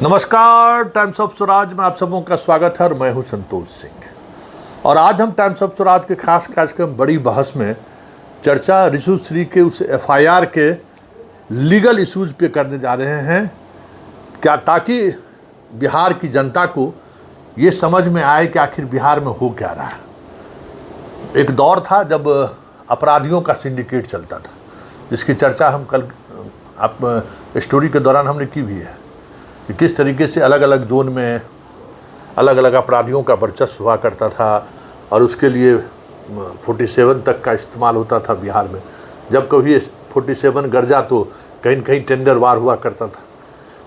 नमस्कार, times of Swaraj में आप सबों का स्वागत है और मैं हूं संतोष सिंह। और आज हम टाइम्स ऑफ स्वराज के खास कार्यक्रम बड़ी बहस में चर्चा ऋषु श्री के उस एफआईआर के लीगल इश्यूज पे करने जा रहे हैं, क्या ताकि बिहार की जनता को ये समझ में आए कि आखिर बिहार में हो क्या रहा है। एक दौर था जब अपराधियों का सिंडिकेट चलता था, जिसकी चर्चा हम कल आप स्टोरी के दौरान हमने की भी है कि किस तरीके से अलग अलग जोन में अलग अलग अपराधियों का वर्चस्व हुआ करता था और उसके लिए 47 तक का इस्तेमाल होता था बिहार में। जब कभी 47 गरजा तो कहीं न कहीं टेंडर वार हुआ करता था।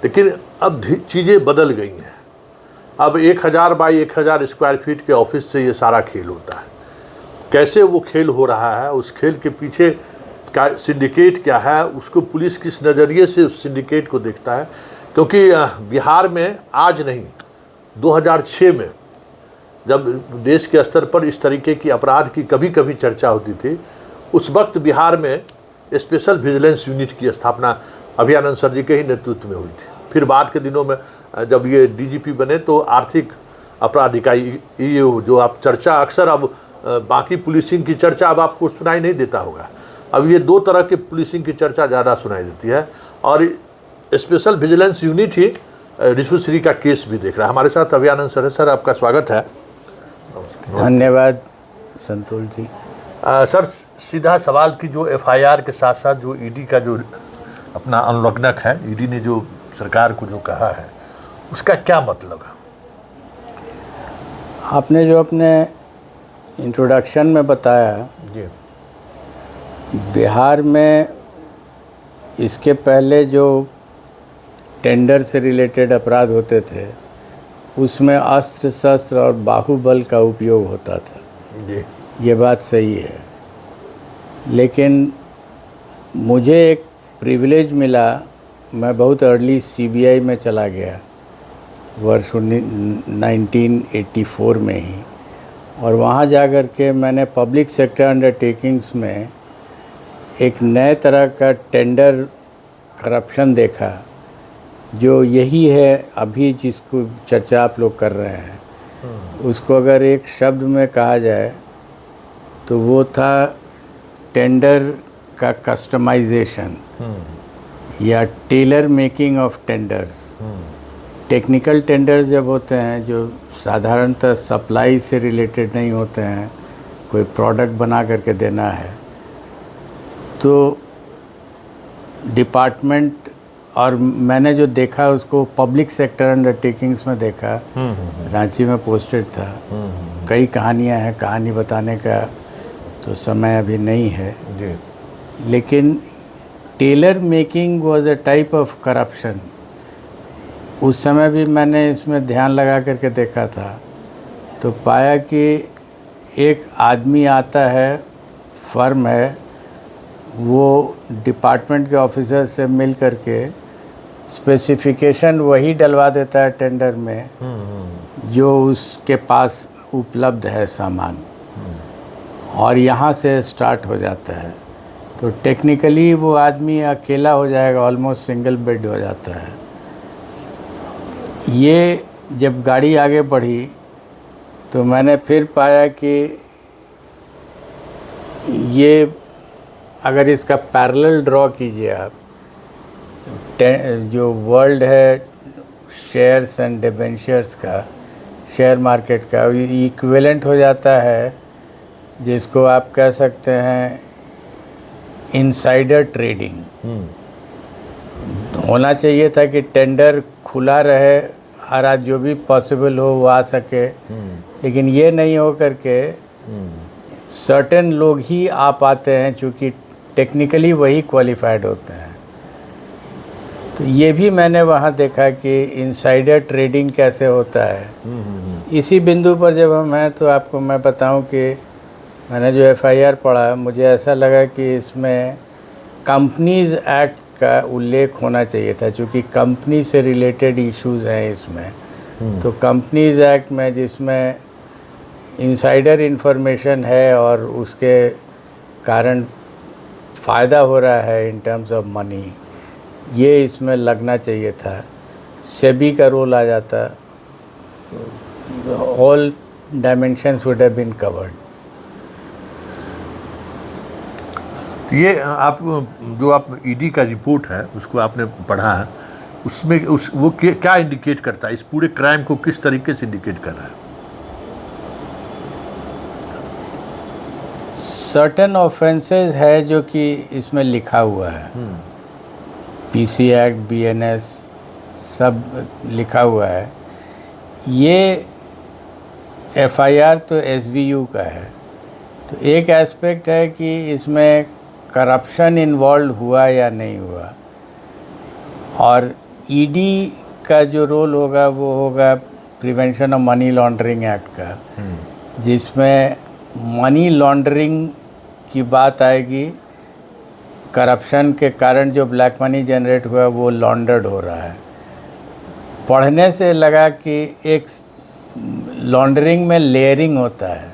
लेकिन अब चीज़ें बदल गई हैं। अब 1000 बाई 1000 स्क्वायर फीट के ऑफिस से ये सारा खेल होता है। कैसे वो खेल हो रहा है, उस खेल के पीछे का सिंडिकेट क्या है, उसको पुलिस किस नज़रिए से उस सिंडिकेट को देखता है। क्योंकि बिहार में आज नहीं, 2006 में जब देश के स्तर पर इस तरीके की अपराध की कभी कभी चर्चा होती थी, उस वक्त बिहार में स्पेशल विजिलेंस यूनिट की स्थापना अभियानंद सर जी के ही नेतृत्व में हुई थी। फिर बाद के दिनों में जब ये डीजीपी बने तो आर्थिक अपराध इकाई, ये जो आप चर्चा अक्सर अब बाकी पुलिसिंग की चर्चा अब आपको सुनाई नहीं देता होगा। अब ये दो तरह के पुलिसिंग की चर्चा ज़्यादा सुनाई देती है और स्पेशल विजिलेंस यूनिट ही ऋषु श्री का केस भी देख रहा है। हमारे साथ अभियानंद सर है। सर, आपका स्वागत है। धन्यवाद संतोष जी। सर, सीधा सवाल की जो एफआईआर के साथ साथ जो ईडी का जो अपना अनुलग्नक है, ईडी ने जो सरकार को जो कहा है, उसका क्या मतलब है? आपने जो अपने इंट्रोडक्शन में बताया जी, बिहार में इसके पहले जो टेंडर से रिलेटेड अपराध होते थे उसमें अस्त्र शस्त्र और बाहुबल का उपयोग होता था। जी, ये बात सही है, लेकिन मुझे एक प्रिविलेज मिला। मैं बहुत अर्ली सीबीआई में चला गया वर्ष 1984 में ही, और वहाँ जाकर के मैंने पब्लिक सेक्टर अंडरटेकिंग्स में एक नए तरह का टेंडर करप्शन देखा, जो यही है अभी जिसको चर्चा आप लोग कर रहे हैं। उसको अगर एक शब्द में कहा जाए तो वो था टेंडर का कस्टमाइजेशन या tailor making of tenders. Technical tenders जब होते हैं जो साधारणतः सप्लाई से रिलेटेड नहीं होते हैं, कोई प्रोडक्ट बना करके देना है, तो डिपार्टमेंट, और मैंने जो देखा उसको पब्लिक सेक्टर अंडरटेकिंग्स में देखा, रांची में पोस्टेड था। कई कहानियां हैं, कहानी बताने का तो समय अभी नहीं है जी। लेकिन tailor making was a type of corruption. उस समय भी मैंने इसमें ध्यान लगा करके देखा था, तो पाया कि एक आदमी आता है, फर्म है, वो डिपार्टमेंट के ऑफिसर से मिल करके स्पेसिफिकेशन वही डलवा देता है टेंडर में जो उसके पास उपलब्ध है सामान, और यहाँ से स्टार्ट हो जाता है। तो टेक्निकली वो आदमी अकेला हो जाएगा, ऑलमोस्ट सिंगल बेड हो जाता है। ये जब गाड़ी आगे बढ़ी तो मैंने फिर पाया कि ये अगर इसका पैरेलल ड्रॉ कीजिए आप, जो वर्ल्ड है शेयर्स एंड डिबेंचर्स का, शेयर मार्केट का, इक्विवेलेंट हो जाता है जिसको आप कह सकते हैं इनसाइडर ट्रेडिंग। होना चाहिए था कि टेंडर खुला रहे, हर आज जो भी पॉसिबल हो वो आ सके, लेकिन ये नहीं हो करके सर्टेन लोग ही आ पाते हैं चूँकि टेक्निकली वही क्वालिफाइड होते हैं। तो ये भी मैंने वहाँ देखा कि इनसाइडर ट्रेडिंग कैसे होता है। इसी बिंदु पर जब हम हैं तो आपको मैं बताऊं कि मैंने जो एफआईआर पढ़ा, मुझे ऐसा लगा कि इसमें कंपनीज एक्ट का उल्लेख होना चाहिए था, क्योंकि कंपनी से रिलेटेड इश्यूज हैं इसमें। तो कंपनीज एक्ट में जिसमें इनसाइडर इन्फॉर्मेशन है और उसके कारण फ़ायदा हो रहा है इन टर्म्स ऑफ मनी, ये इसमें लगना चाहिए था। सेबी का रोल आ जाता, all dimensions would have been covered. ये आप जो आप ईडी का रिपोर्ट है उसको आपने पढ़ा है, उसमें वो क्या इंडिकेट करता है, इस पूरे क्राइम को किस तरीके से इंडिकेट कर रहा है? सर्टेन ऑफेंसेस है जो कि इसमें लिखा हुआ है, पीसी एक्ट, बीएनएस सब लिखा हुआ है। ये एफआईआर तो एसवीयू का है, तो एक एस्पेक्ट है कि इसमें करप्शन इन्वॉल्व हुआ या नहीं हुआ, और ईडी का जो रोल होगा वो होगा prevention of money laundering act का, जिसमें मनी लॉन्ड्रिंग की बात आएगी। करप्शन के कारण जो ब्लैक मनी जनरेट हुआ वो लॉन्डर्ड हो रहा है। पढ़ने से लगा कि एक लॉन्ड्रिंग में लेयरिंग होता है,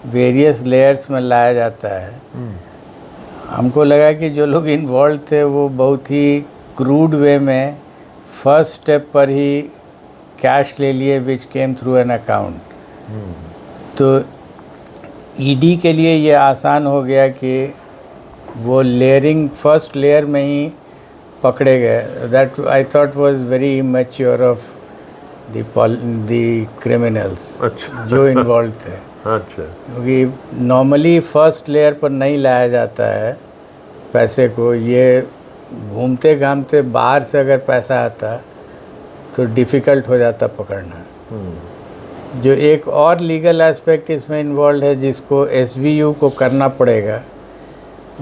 वेरियस लेयर्स में लाया जाता है। हमको लगा कि जो लोग इन्वॉल्व थे वो बहुत ही क्रूड वे में फर्स्ट स्टेप पर ही कैश ले लिए, विच केम थ्रू एन अकाउंट। तो ईडी के लिए ये आसान हो गया कि वो लेयरिंग फर्स्ट लेयर में ही पकड़े गए। That I thought was very immature of the criminals अच्छा जो इन्वॉल्व थे। अच्छा, क्योंकि नॉर्मली फर्स्ट लेयर पर नहीं लाया जाता है पैसे को, ये घूमते घामते बाहर से अगर पैसा आता तो डिफ़िकल्ट हो जाता पकड़ना। जो एक और लीगल एस्पेक्ट इसमें इन्वॉल्व है जिसको एसवीयू को करना पड़ेगा,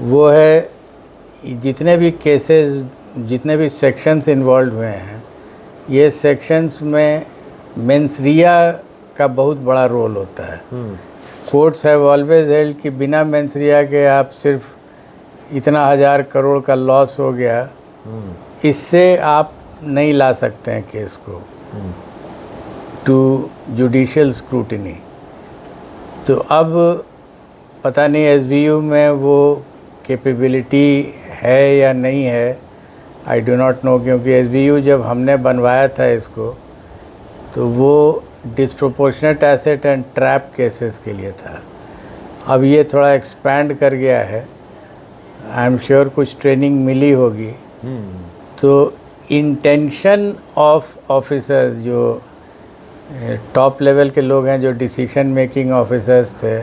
वो है जितने भी केसेस, जितने भी सेक्शंस इन्वॉल्व हुए हैं, ये सेक्शंस में मेंसरिया का बहुत बड़ा रोल होता है। कोर्ट्स हैव ऑलवेज हेल्ड कि बिना मेंसरिया के आप सिर्फ इतना 1000 करोड़ का लॉस हो गया, इससे आप नहीं ला सकते हैं केस को टू जुडिशियल स्क्रूटिनी। तो अब पता नहीं एसवीयू में वो कैपेबिलिटी है या नहीं है, आई डू नॉट नो, क्योंकि एसवीयू जब हमने बनवाया था इसको तो वो disproportionate asset and trap cases के लिए था। अब ये थोड़ा एक्सपैंड कर गया है, आई एम श्योर कुछ ट्रेनिंग मिली होगी। तो इंटेंशन ऑफ ऑफिसर्स, जो टॉप लेवल के लोग हैं, जो डिसीजन मेकिंग ऑफिसर्स थे,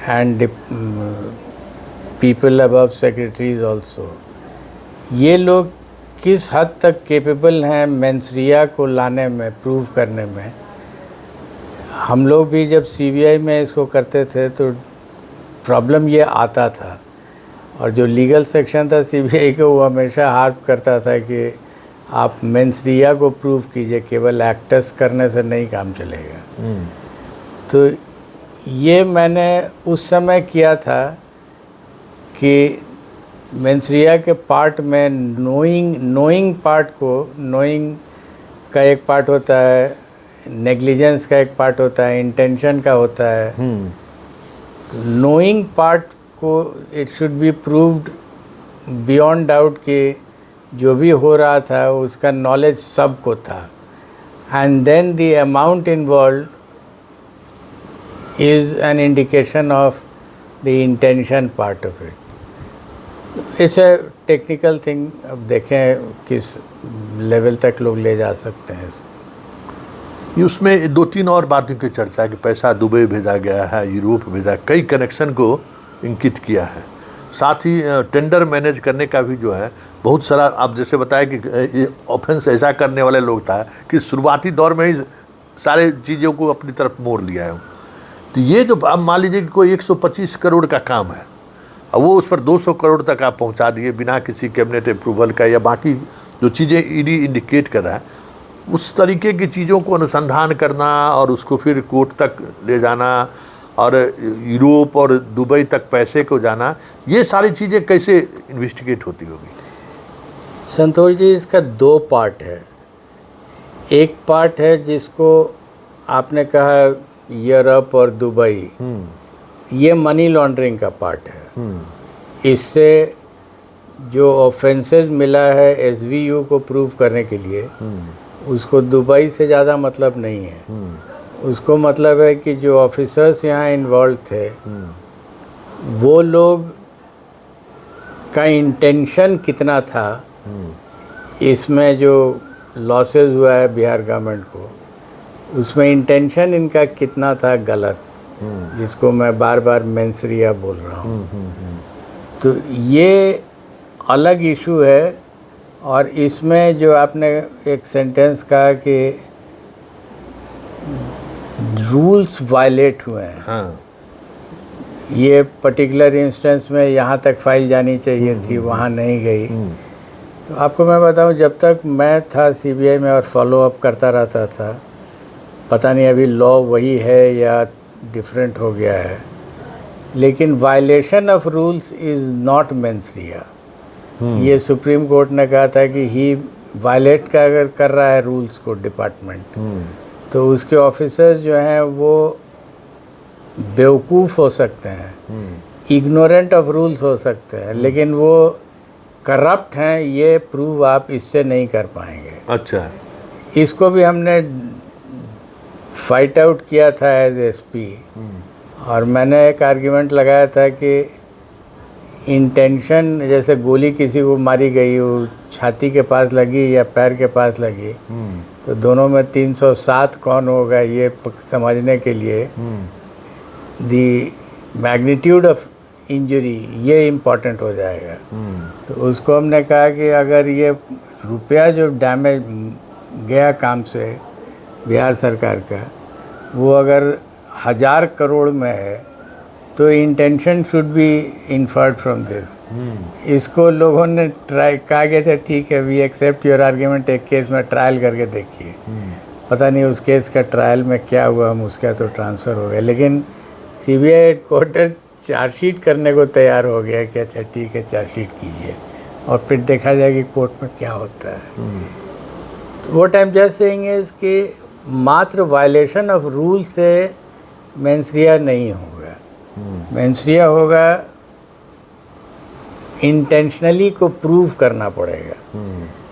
and people above secretaries also, ये लोग किस हद तक केपेबल हैं मेंसरिया को लाने में, प्रूव करने में। हम लोग भी जब सीबीआई में इसको करते थे तो प्रॉब्लम ये आता था, और जो लीगल सेक्शन था सीबीआई का वो हमेशा हार्प करता था कि आप मेंसरिया को प्रूव कीजिए, केवल एक्टर्स करने से नहीं काम चलेगा। तो ये मैंने उस समय किया था कि मेंसरिया के पार्ट में नोइंग पार्ट को, नोइंग का एक पार्ट होता है, नेग्लिजेंस का एक पार्ट होता है, इंटेंशन का होता है। नोइंग पार्ट को it should be proved beyond doubt कि जो भी हो रहा था उसका नॉलेज सबको था, and then the amount involve is an indication of the intention part of it. It's a technical thing, अब देखें किस लेवल तक लोग ले जा सकते हैं इसको। ये उसमें 2-3 और बातों की चर्चा है कि पैसा दुबई भेजा गया है, यूरोप भेजा, कई कनेक्शन को इंकित किया है। साथ ही टेंडर मैनेज करने का भी जो है बहुत सारा, आप जैसे बताया कि ऑफेंस ऐसा करने वाले लोग था कि शुरुआती दौर में ही सारे चीज़ों को अपनी तरफ मोड़ लिया है। तो ये जो अब मान लीजिए कि कोई 125 करोड़ का काम है और वो उस पर 200 करोड़ तक आप पहुंचा दिए बिना किसी कैबिनेट अप्रूवल का, या बाकी जो चीज़ें ईडी इंडिकेट कर रहा है, उस तरीके की चीज़ों को अनुसंधान करना और उसको फिर कोर्ट तक ले जाना और यूरोप और दुबई तक पैसे को जाना, ये सारी चीज़ें कैसे इन्वेस्टिगेट होती होगी? संतोष जी, इसका 2 पार्ट है। एक पार्ट है जिसको आपने कहा यूरोप और दुबई, ये मनी लॉन्ड्रिंग का पार्ट है। इससे जो ऑफेंसेस मिला है एसवीयू को प्रूव करने के लिए, उसको दुबई से ज़्यादा मतलब नहीं है। उसको मतलब है कि जो ऑफिसर्स यहाँ इन्वॉल्व थे, वो लोग का इंटेंशन कितना था इसमें जो लॉसेस हुआ है बिहार गवर्नमेंट को, उसमें इंटेंशन इनका कितना था गलत, जिसको मैं बार बार मेंसरिया बोल रहा हूँ। तो ये अलग इशू है। और इसमें जो आपने एक सेंटेंस कहा कि रूल्स वायलेट हुए हैं, हाँ। ये पर्टिकुलर इंस्टेंस में यहाँ तक फाइल जानी चाहिए थी, वहाँ नहीं गई। तो आपको मैं बताऊँ, जब तक मैं था सीबीआई में और फॉलो अप करता रहता था, पता नहीं अभी लॉ वही है या डिफरेंट हो गया है, लेकिन violation of rules is not mens rea. ये सुप्रीम कोर्ट ने कहा था कि ही वायलेट का अगर कर रहा है रूल्स को डिपार्टमेंट, तो उसके ऑफिसर्स जो हैं वो बेवकूफ़ हो सकते हैं, इग्नोरेंट ऑफ रूल्स हो सकते हैं, लेकिन वो करप्ट हैं, ये प्रूव आप इससे नहीं कर पाएंगे। अच्छा। इसको भी हमने फाइट आउट किया था एज एसपी, और मैंने एक आर्ग्यूमेंट लगाया था कि इंटेंशन, जैसे गोली किसी को मारी गई, वो छाती के पास लगी या पैर के पास लगी, तो दोनों में 307 कौन होगा ये समझने के लिए दी मैग्नीट्यूड ऑफ इंजरी, ये इम्पॉर्टेंट हो जाएगा। तो उसको हमने कहा कि अगर ये रुपया जो डैमेज गया काम से बिहार सरकार का, वो अगर 1000 करोड़ में है, तो intention should be inferred from this. इसको लोगों ने ट्राई कहा कि अच्छा ठीक है, वी एक्सेप्ट योर आर्ग्यूमेंट, एक केस में ट्रायल करके देखिए। पता नहीं उस केस का ट्रायल में क्या हुआ, हम उसका तो ट्रांसफ़र हो गया, लेकिन सीबीआई हेडक्वार्टर चार्जशीट करने को तैयार हो गया कि अच्छा ठीक है चार्जशीट कीजिए, और फिर देखा जाए कि कोर्ट में क्या होता है। तो what I am just saying is कि मात्र वायलेशन ऑफ रूल से मेंसरिया नहीं होगा। मेंसरिया होगा इंटेंशनली को प्रूव करना पड़ेगा।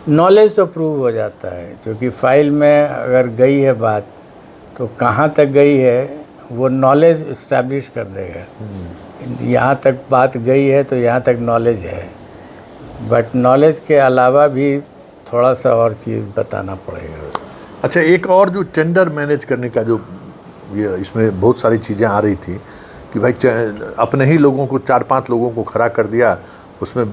नॉलेज तो प्रूव हो जाता है, क्योंकि फाइल में अगर गई है बात, तो कहाँ तक गई है वो नॉलेज इस्टेब्लिश कर देगा। यहाँ तक बात गई है तो यहाँ तक नॉलेज है, बट नॉलेज के अलावा भी थोड़ा सा और चीज़ बताना पड़ेगा। अच्छा, एक और जो टेंडर मैनेज करने का जो ये इसमें बहुत सारी चीज़ें आ रही थी कि भाई अपने ही लोगों को 4-5 लोगों को खड़ा कर दिया, उसमें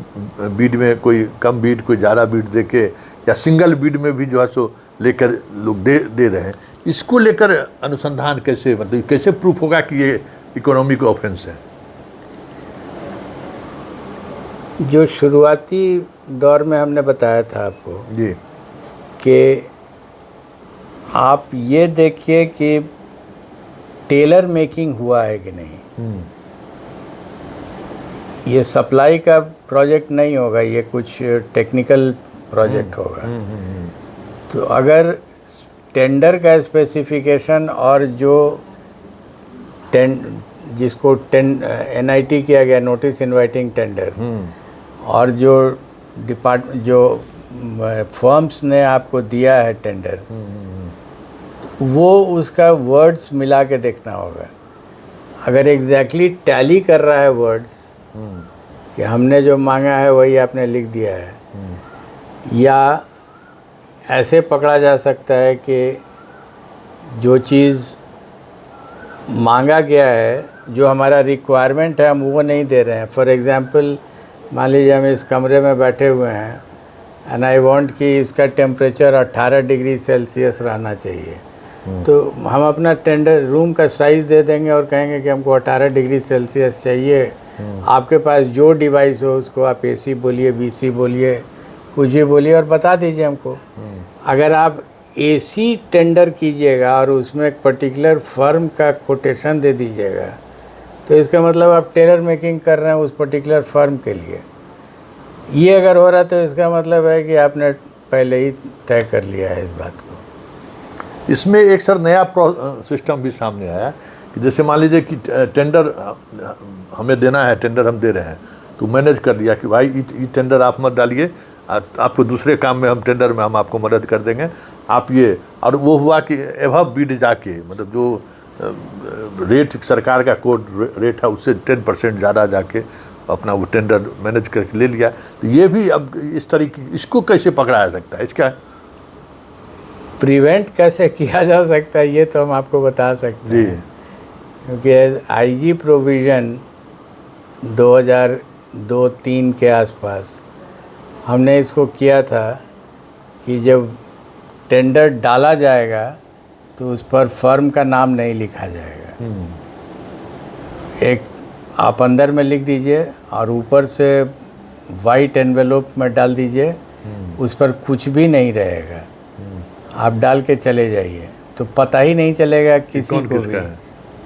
बीड में कोई कम बीड कोई ज़्यादा बीड दे के, या सिंगल बीड में भी जो है सो लेकर लोग दे रहे हैं। इसको लेकर अनुसंधान कैसे, मतलब कैसे प्रूफ होगा कि ये इकोनॉमिक ऑफेंस है? जो शुरुआती दौर में हमने बताया था आपको जी, कि आप ये देखिए कि टेलर मेकिंग हुआ है कि नहीं। ये सप्लाई का प्रोजेक्ट नहीं होगा, ये कुछ टेक्निकल प्रोजेक्ट होगा। तो अगर टेंडर का स्पेसिफिकेशन और जो जिसको NIT किया गया, नोटिस इनवाइटिंग टेंडर, और जो फर्म्स ने आपको दिया है टेंडर, वो उसका वर्ड्स मिला के देखना होगा। अगर एग्जैक्टली टैली कर रहा है वर्ड्स कि हमने जो मांगा है वही आपने लिख दिया है, या ऐसे पकड़ा जा सकता है कि जो चीज़ मांगा गया है, जो हमारा रिक्वायरमेंट है, हम वो नहीं दे रहे हैं। फॉर एग्ज़ाम्पल, मान लीजिए हम इस कमरे में बैठे हुए हैं एंड आई वांट कि इसका टेम्परेचर 18 डिग्री सेल्सियस रहना चाहिए, तो हम अपना टेंडर रूम का साइज़ दे देंगे और कहेंगे कि हमको 18 डिग्री सेल्सियस चाहिए। आपके पास जो डिवाइस हो उसको आप AC बोलिए, BC बोलिए, कुछ भी बोलिए और बता दीजिए हमको। अगर आप AC टेंडर कीजिएगा और उसमें एक पर्टिकुलर फर्म का कोटेशन दे दीजिएगा, तो इसका मतलब आप टेलर मेकिंग कर रहे हैं उस पर्टिकुलर फर्म के लिए। ये अगर हो रहा है तो इसका मतलब है कि आपने पहले ही तय कर लिया है इस बात को। इसमें एक सर नया सिस्टम भी सामने आया कि जैसे मान लीजिए कि टेंडर हमें देना है, टेंडर हम दे रहे हैं, तो मैनेज कर लिया कि भाई ये टेंडर आप मत डालिए, आपको दूसरे काम में हम टेंडर में हम आपको मदद कर देंगे, आप ये। और वो हुआ कि एभव बिड जाके, मतलब जो रेट सरकार का कोड रेट है उससे 10% ज़्यादा जाके अपना वो टेंडर मैनेज करके ले लिया। तो ये भी अब इस तरीके, इसको कैसे पकड़ा जा सकता है, इसका प्रिवेंट कैसे किया जा सकता है ये तो हम आपको बता सकते जी। हैं, क्योंकि एज आईजी प्रोविज़न 2002-03 के आसपास हमने इसको किया था कि जब टेंडर डाला जाएगा तो उस पर फर्म का नाम नहीं लिखा जाएगा। एक आप अंदर में लिख दीजिए और ऊपर से वाइट एनवेलोप में डाल दीजिए, उस पर कुछ भी नहीं रहेगा। आप डाल के चले जाइए तो पता ही नहीं चलेगा किसी को भी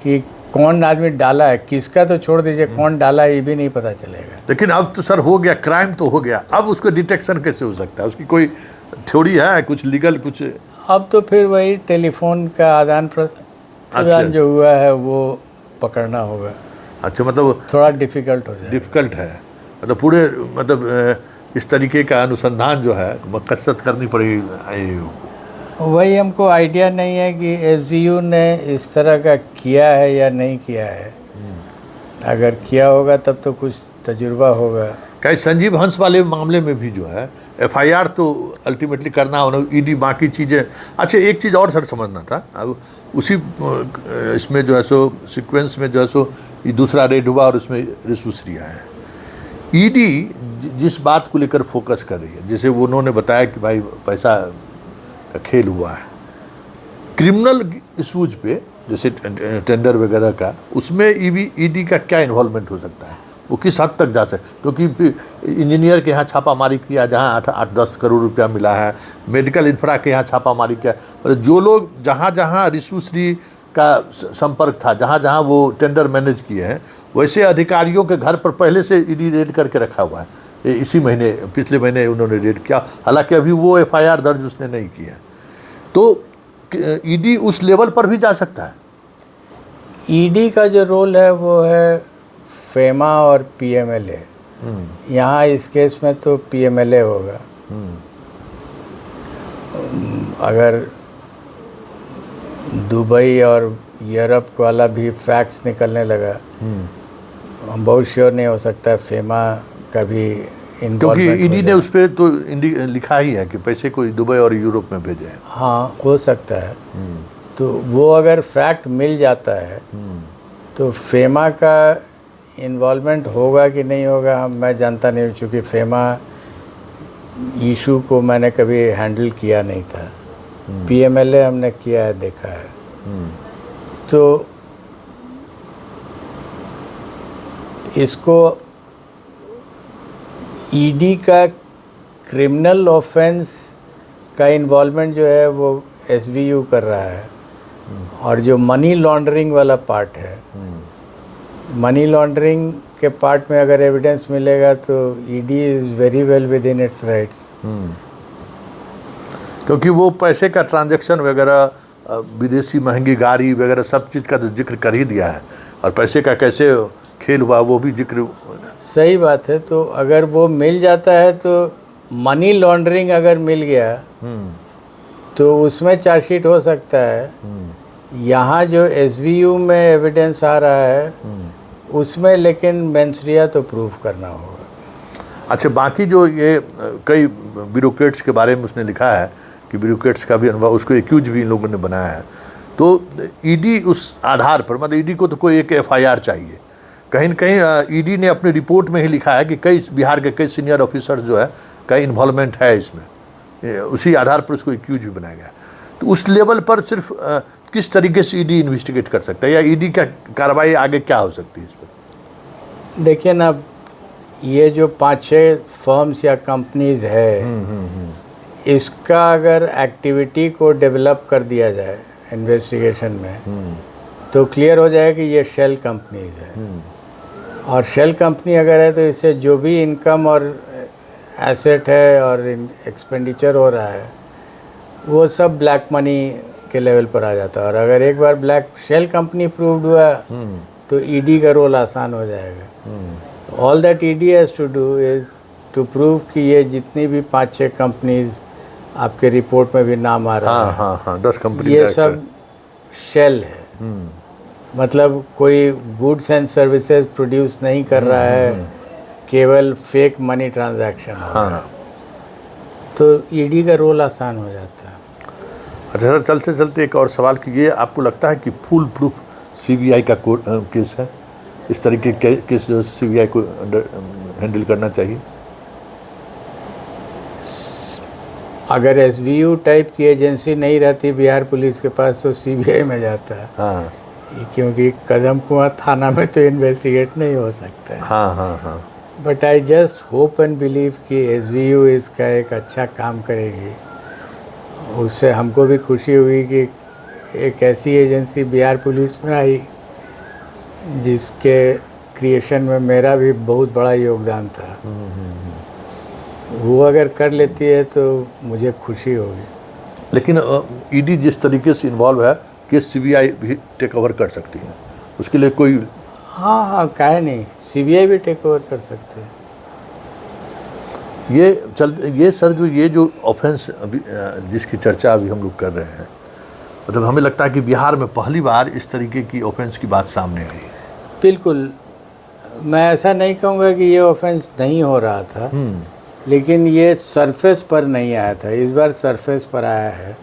कि कौन आदमी डाला है, किसका तो छोड़ दीजिए, कौन डाला है ये भी नहीं पता चलेगा। लेकिन अब तो सर हो गया, क्राइम तो हो गया, अब उसको डिटेक्शन कैसे हो सकता है, उसकी कोई थ्योरी है, कुछ लीगल कुछ? अब तो फिर वही टेलीफोन का आदान प्रदान जो हुआ है वो पकड़ना होगा। अच्छा, मतलब थोड़ा डिफ़िकल्ट हो जाए, डिफ़िकल्ट है, मतलब पूरे मतलब इस तरीके का अनुसंधान जो है कसरत करनी पड़ेगी। वही हमको आइडिया नहीं है कि एसवीयू ने इस तरह का किया है या नहीं किया है। अगर किया होगा तब तो कुछ तजुर्बा होगा। कहीं संजीव हंस वाले मामले में भी जो है एफआईआर तो अल्टीमेटली करना होना, ईडी बाकी चीज़ें। अच्छा, एक चीज़ और सर समझना था, अब उसी इसमें जो है सो सीक्वेंस में जो है सो ये दूसरा रेड हुआ और उसमें रिश्वतरियाँ हैं। ईडी जिस बात को लेकर फोकस कर रही है, जैसे वो उन्होंने बताया कि भाई पैसा का खेल हुआ है, क्रिमिनल इशूज पे जैसे टेंडर वगैरह का, उसमें ईडी का क्या इन्वॉल्वमेंट हो सकता है, वो किस हद तक जा सकता है? क्योंकि इंजीनियर के यहाँ छापामारी किया जहाँ 8-10 करोड़ रुपया मिला है, मेडिकल इंफ्रा के यहाँ छापामारी किया, मतलब जो लोग जहाँ जहाँ रिश्वतरी का संपर्क था, जहाँ जहाँ वो टेंडर मैनेज किए हैं, वैसे अधिकारियों के घर पर पहले से ईडी रेड करके रखा हुआ है। इसी महीने, पिछले महीने उन्होंने रेड किया, हालांकि अभी वो एफआईआर दर्ज उसने नहीं की है। तो ईडी उस लेवल पर भी जा सकता है? ईडी का जो रोल है वो है फेमा और पीएमएलए। यहाँ इस केस में तो पीएमएलए होगा। अगर दुबई और यूरोप वाला भी फैक्ट्स निकलने लगा, हम बहुत श्योर नहीं हो सकता फेमा का भी इन्वॉल्वमेंट, क्योंकि ईडी ने उस पर तो लिखा ही है कि पैसे कोई दुबई और यूरोप में भेजे हैं। हाँ, हो सकता है। तो वो अगर फैक्ट मिल जाता है तो फेमा का इन्वॉल्वमेंट होगा कि नहीं होगा मैं जानता नहीं, चूँकि फेमा इशू को मैंने कभी हैंडल किया नहीं था। पीएमएलए हमने किया है, देखा है। तो इसको ईडी का क्रिमिनल ऑफेंस का इन्वॉल्वमेंट जो है वो एसवीयू कर रहा है, और जो मनी लॉन्ड्रिंग वाला पार्ट है, मनी लॉन्ड्रिंग के पार्ट में अगर एविडेंस मिलेगा तो ED is very well with in its rights. क्योंकि वो पैसे का ट्रांजैक्शन वगैरह, विदेशी महंगी गाड़ी वगैरह सब चीज़ का तो जिक्र कर ही दिया है, और पैसे का कैसे खेल हुआ वो भी जिक्र। सही बात है। तो अगर वो मिल जाता है तो मनी लॉन्ड्रिंग अगर मिल गया तो उसमें चार्जशीट हो सकता है। यहाँ जो एसवीयू में एविडेंस आ रहा है उसमें लेकिन मेंसरिया तो प्रूफ करना होगा। अच्छा, बाकी जो ये कई ब्यूरोक्रेट्स के बारे में उसने लिखा है कि ब्यूरोक्रेट्स का भी अनुभव, उसको एक्यूज भी इन लोगों ने बनाया है। तो ईडी उस आधार पर, मतलब ईडी को तो कोई एक एफआईआर चाहिए, कहीं न कहीं ईडी ने अपनी रिपोर्ट में ही लिखा है कि कई बिहार के कई सीनियर ऑफिसर्स जो है का इन्वॉल्वमेंट है इसमें, उसी आधार पर उसको एक्यूज भी बनाया गया। तो उस लेवल पर सिर्फ किस तरीके से ईडी इन्वेस्टिगेट कर सकता है, या ईडी का कार्रवाई आगे क्या हो सकती है इस पर? देखिए ना, ये जो 5-6 फर्म्स या कंपनीज है, इसका अगर एक्टिविटी को डेवलप कर दिया जाए इन्वेस्टिगेशन में तो क्लियर हो जाए कि ये शेल कंपनीज है। और शेल कंपनी अगर है तो इससे जो भी इनकम और एसेट है और एक्सपेंडिचर हो रहा है वो सब ब्लैक मनी के लेवल पर आ जाता है। और अगर एक बार ब्लैक शेल कंपनी प्रूव्ड हुआ तो ईडी का रोल आसान हो जाएगा। All that ED has to do is to prove कि ये जितनी भी 5-6 कंपनीज आपके रिपोर्ट में भी नाम आ रहा है, हाँ 10 कंपनी ये सब शेल है। मतलब कोई गुड्स एंड सर्विसेज प्रोड्यूस नहीं कर रहा है, केवल फेक मनी ट्रांजैक्शन। हाँ। तो ईडी का रोल आसान हो जाता है। अच्छा सर, चलते चलते एक और सवाल कि ये आपको लगता है कि फुल प्रूफ सीबीआई का केस है, इस तरीके के केस जो सीबीआई को हैंडल करना चाहिए? अगर एसवीयू टाइप की एजेंसी नहीं रहती बिहार पुलिस के पास तो सीबीआई में जाता है। हाँ क्योंकि कदम कुआं थाना में तो इन्वेस्टिगेट नहीं हो सकता है। हाँ। But I just hope and believe कि एसवीयू इसका एक अच्छा काम करेगी। उससे हमको भी खुशी हुई कि एक ऐसी एजेंसी बिहार पुलिस में आई जिसके क्रिएशन में मेरा भी बहुत बड़ा योगदान था। वो अगर कर लेती है तो मुझे खुशी होगी। लेकिन ईडी जिस तरीके से इन्वॉल्व है कि सीबीआई भी टेक ओवर कर सकती है, उसके लिए कोई? हाँ काहे नहीं, सीबीआई भी टेक ओवर कर सकते हैं। ये सर जो ऑफेंस अभी जिसकी चर्चा अभी हम लोग कर रहे हैं, मतलब हमें लगता है कि बिहार में पहली बार इस तरीके की ऑफेंस की बात सामने आई। बिल्कुल, मैं ऐसा नहीं कहूँगा कि ये ऑफेंस नहीं हो रहा था, लेकिन ये सरफेस पर नहीं आया था। इस बार सरफेस पर आया है।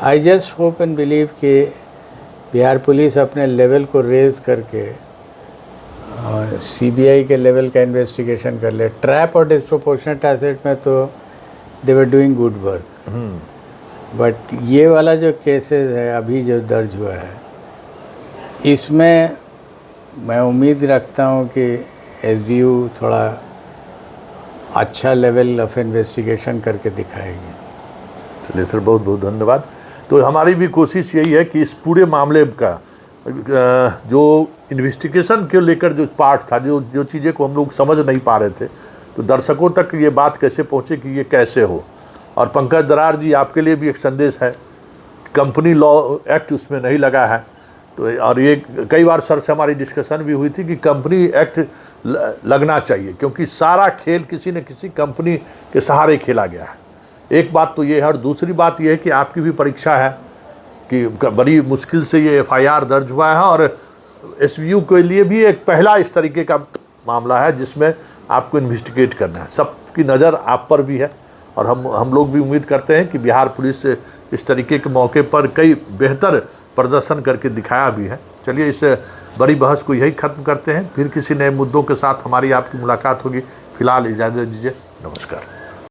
I just hope and believe कि बिहार पुलिस अपने लेवल को रेज करके और सीबीआई के लेवल का इन्वेस्टिगेशन कर ले। ट्रैप और डिस्प्रोपोर्शनेट एसेट में तो they were doing good work, but ये वाला जो केसेस है अभी जो दर्ज हुआ है, इसमें मैं उम्मीद रखता हूँ कि एसवीयू थोड़ा अच्छा लेवल ऑफ इन्वेस्टिगेशन करके दिखाएगी। चलिए सर, बहुत बहुत धन्यवाद। तो हमारी भी कोशिश यही है कि इस पूरे मामले का जो इन्वेस्टिगेशन के लेकर जो पार्ट था, जो चीज़ें को हम लोग समझ नहीं पा रहे थे, तो दर्शकों तक ये बात कैसे पहुँचे कि ये कैसे हो। और पंकज दरार जी, आपके लिए भी एक संदेश है, कंपनी लॉ एक्ट उसमें नहीं लगा है। तो और ये कई बार सर से हमारी डिस्कशन भी हुई थी कि कंपनी एक्ट लगना चाहिए, क्योंकि सारा खेल किसी न किसी कंपनी के सहारे खेला गया है। एक बात तो ये है, और दूसरी बात ये है कि आपकी भी परीक्षा है कि बड़ी मुश्किल से ये एफआईआर दर्ज हुआ है, और एसवीयू के लिए भी एक पहला इस तरीके का मामला है जिसमें आपको इन्वेस्टिगेट करना है। सबकी नज़र आप पर भी है, और हम लोग भी उम्मीद करते हैं कि बिहार पुलिस इस तरीके के मौके पर कई बेहतर प्रदर्शन करके दिखाया भी है। चलिए, इस बड़ी बहस को यही ख़त्म करते हैं, फिर किसी नए मुद्दों के साथ हमारी आपकी मुलाकात होगी। फिलहाल इजाज़त दीजिए, नमस्कार।